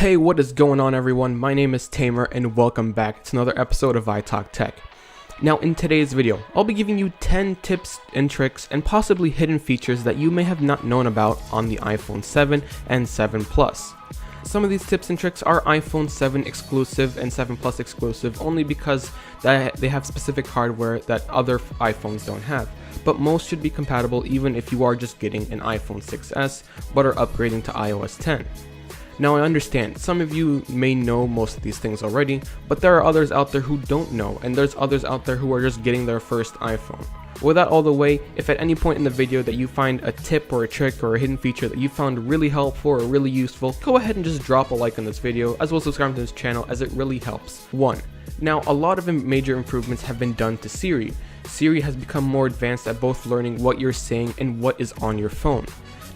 Hey, what is going on everyone? My name is Tamer and welcome back to another episode of iTalk Tech. Now in today's video, I'll be giving you 10 tips and tricks and possibly hidden features that you may have not known about on the iPhone 7 and 7 Plus. Some of these tips and tricks are iPhone 7 exclusive and 7 Plus exclusive only because they have specific hardware that other iPhones don't have. But most should be compatible even if you are just getting an iPhone 6s but are upgrading to iOS 10. Now I understand, some of you may know most of these things already, but there are others out there who don't know, and there's others out there who are just getting their first iPhone. With that all the way, if at any point in the video that you find a tip or a trick or a hidden feature that you found really helpful or really useful, go ahead and just drop a like on this video, as well as subscribe to this channel as it really helps. 1. Now a lot of major improvements have been done to Siri. Siri has become more advanced at both learning what you're saying and what is on your phone.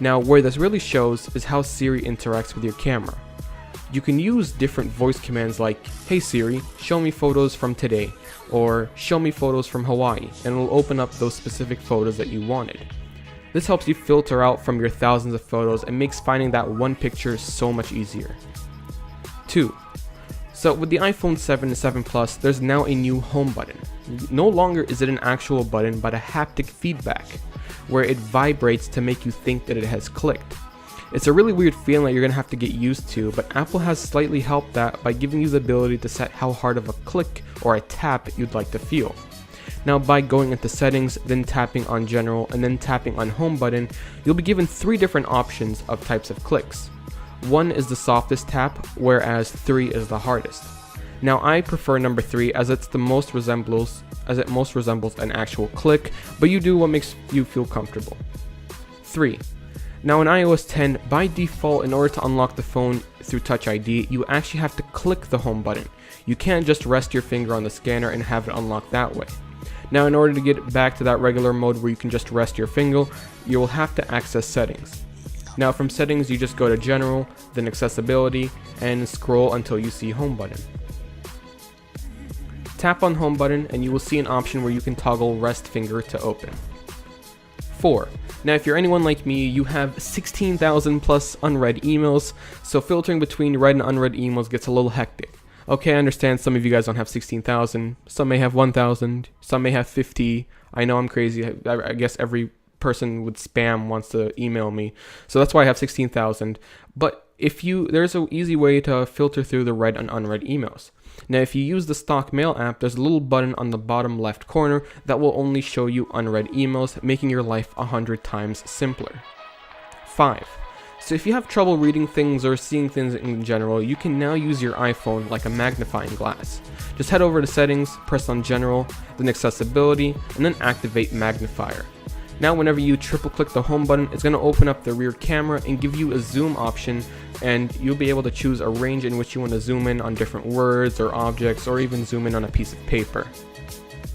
Now where this really shows is how Siri interacts with your camera. You can use different voice commands like, "Hey Siri, show me photos from today," or "Show me photos from Hawaii," and it will open up those specific photos that you wanted. This helps you filter out from your thousands of photos and makes finding that one picture so much easier. 2. So with the iPhone 7 and 7 Plus, there's now a new home button. No longer is it an actual button but a haptic feedback, where it vibrates to make you think that it has clicked. It's a really weird feeling that you're going to have to get used to, but Apple has slightly helped that by giving you the ability to set how hard of a click or a tap you'd like to feel. Now by going into settings, then tapping on general, and then tapping on home button, you'll be given 3 different options of types of clicks. 1 is the softest tap, whereas 3 is the hardest. Now I prefer number 3 as it most resembles an actual click, but you do what makes you feel comfortable. 3. Now in iOS 10, by default, in order to unlock the phone through Touch ID, you actually have to click the home button. You can't just rest your finger on the scanner and have it unlock that way. Now in order to get back to that regular mode where you can just rest your finger, you will have to access settings. Now from settings, you just go to general, then accessibility, and scroll until you see home button. Tap on home button and you will see an option where you can toggle rest finger to open. 4. Now if you're anyone like me, you have 16,000 plus unread emails, so filtering between read and unread emails gets a little hectic. Okay, I understand some of you guys don't have 16,000, some may have 1,000, some may have 50. I know I'm crazy, I guess every person with spam wants to email me, so that's why I have 16,000. But there's an easy way to filter through the read and unread emails. Now if you use the stock mail app, there's a little button on the bottom left corner that will only show you unread emails, making your life 100 times simpler. 5. So if you have trouble reading things or seeing things in general, you can now use your iPhone like a magnifying glass. Just head over to settings, press on general, then accessibility, and then activate magnifier. Now whenever you triple click the home button, it's going to open up the rear camera and give you a zoom option, and you'll be able to choose a range in which you want to zoom in on different words or objects, or even zoom in on a piece of paper.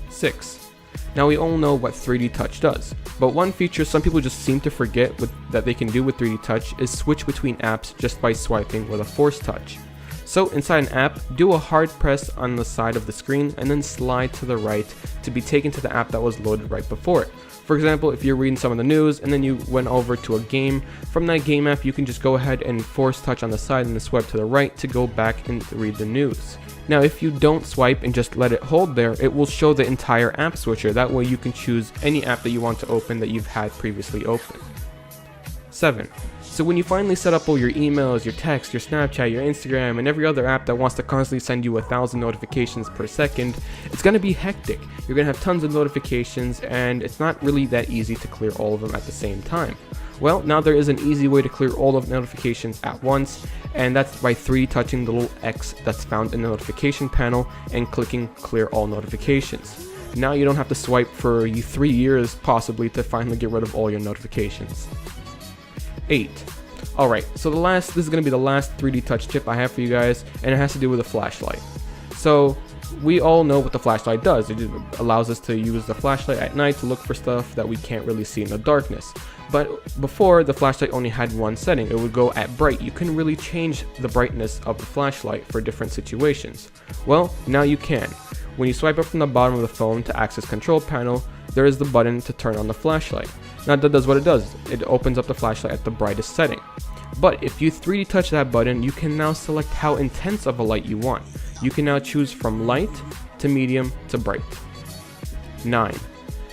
6. Now we all know what 3D Touch does, but one feature some people just seem to forget that they can do with 3D Touch is switch between apps just by swiping with a force touch. So inside an app, do a hard press on the side of the screen and then slide to the right to be taken to the app that was loaded right before it. For example, if you're reading some of the news and then you went over to a game, from that game app you can just go ahead and force touch on the side and then swipe to the right to go back and read the news. Now if you don't swipe and just let it hold there, it will show the entire app switcher. That way you can choose any app that you want to open that you've had previously open. 7. So when you finally set up all your emails, your text, your Snapchat, your Instagram, and every other app that wants to constantly send you 1,000 notifications per second, it's going to be hectic. You're going to have tons of notifications, and it's not really that easy to clear all of them at the same time. Well, now there is an easy way to clear all of the notifications at once, and that's by 3D touching the little X that's found in the notification panel and clicking clear all notifications. Now you don't have to swipe for 3 years possibly to finally get rid of all your notifications. 8. Alright, so this is going to be the last 3D Touch tip I have for you guys, and it has to do with a flashlight. So we all know what the flashlight does. It allows us to use the flashlight at night to look for stuff that we can't really see in the darkness. But before, the flashlight only had one setting. It would go at bright. You couldn't really change the brightness of the flashlight for different situations. Well, now you can. When you swipe up from the bottom of the phone to access control panel, there is the button to turn on the flashlight. Now that does what it does. It opens up the flashlight at the brightest setting. But if you 3D touch that button, you can now select how intense of a light you want. You can now choose from light to medium to bright. 9.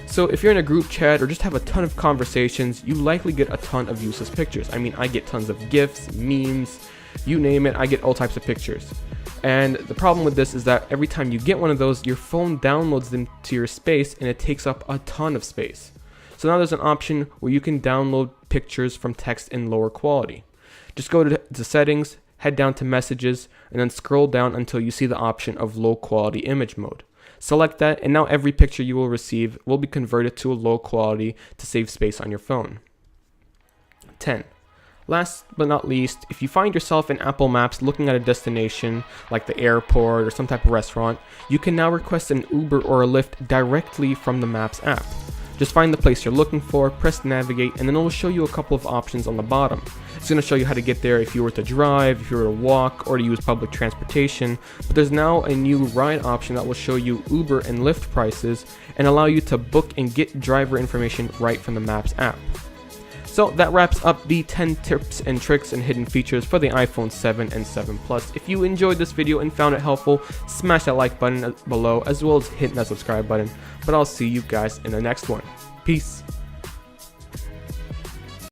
So if you're in a group chat or just have a ton of conversations, you likely get a ton of useless pictures. I mean, I get tons of GIFs, memes, you name it, I get all types of pictures. And the problem with this is that every time you get one of those, your phone downloads them to your space and it takes up a ton of space. So now there's an option where you can download pictures from text in lower quality. Just go to settings, head down to messages, and then scroll down until you see the option of low quality image mode. Select that, and now every picture you will receive will be converted to a low quality to save space on your phone. 10. Last but not least, if you find yourself in Apple Maps looking at a destination like the airport or some type of restaurant, you can now request an Uber or a Lyft directly from the Maps app. Just find the place you're looking for, press navigate, and then it will show you a couple of options on the bottom. It's going to show you how to get there if you were to drive, if you were to walk, or to use public transportation. But there's now a new ride option that will show you Uber and Lyft prices and allow you to book and get driver information right from the Maps app. So that wraps up the 10 tips and tricks and hidden features for the iPhone 7 and 7 Plus. If you enjoyed this video and found it helpful, smash that like button below as well as hit that subscribe button. But I'll see you guys in the next one. Peace.